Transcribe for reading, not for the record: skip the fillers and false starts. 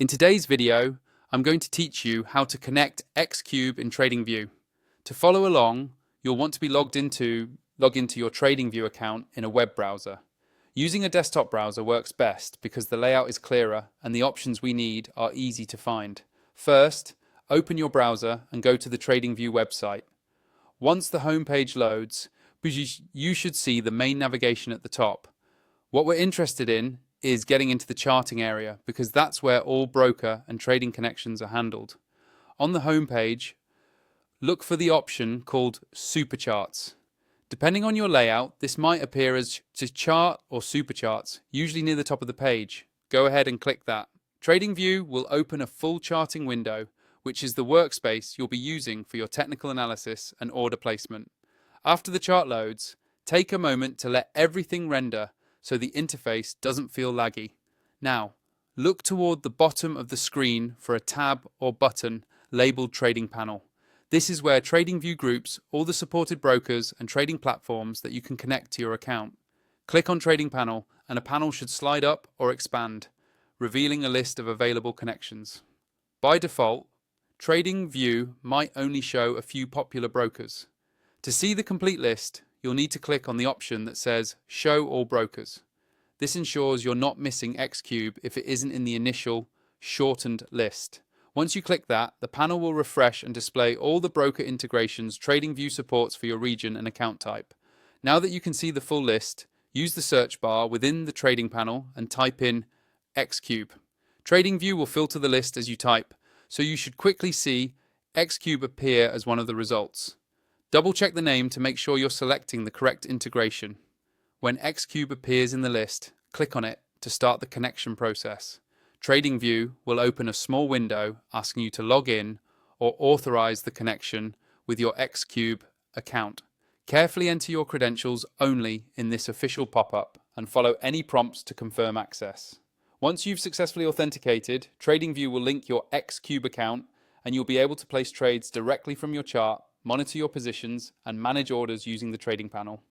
In today's video, I'm going to teach you how to connect Xcube in Tradingview. To follow along, you'll want to log into your Tradingview account in a web browser. Using a desktop browser works best because the layout is clearer and the options we need are easy to find. First, open your browser and go to the Tradingview website. Once the home page loads, you should see the main navigation at the top. What we're interested in is getting into the charting area because that's where all broker and trading connections are handled. On the home page, look for the option called Supercharts. Depending on your layout, this might appear as chart or supercharts, usually near the top of the page. Go ahead and click that. Tradingview will open a full charting window, which is the workspace you'll be using for your technical analysis and order placement. After the chart loads, take a moment to let everything render so the interface doesn't feel laggy. Now, look toward the bottom of the screen for a tab or button labeled Trading Panel. This is where Tradingview groups all the supported brokers and trading platforms that you can connect to your account. Click on Trading Panel and a panel should slide up or expand, revealing a list of available connections. By default, Tradingview might only show a few popular brokers. To see the complete list, you'll need to click on the option that says Show All Brokers. This ensures you're not missing Xcube if it isn't in the initial, shortened list. Once you click that, the panel will refresh and display all the broker integrations Tradingview supports for your region and account type. Now that you can see the full list, use the search bar within the trading panel and type in Xcube. Tradingview will filter the list as you type, so you should quickly see Xcube appear as one of the results. Double check the name to make sure you're selecting the correct integration. When Xcube appears in the list, click on it to start the connection process. Tradingview will open a small window asking you to log in or authorize the connection with your Xcube account. Carefully enter your credentials only in this official pop-up and follow any prompts to confirm access. Once you've successfully authenticated, Tradingview will link your Xcube account and you'll be able to place trades directly from your chart, monitor your positions, and manage orders using the trading panel.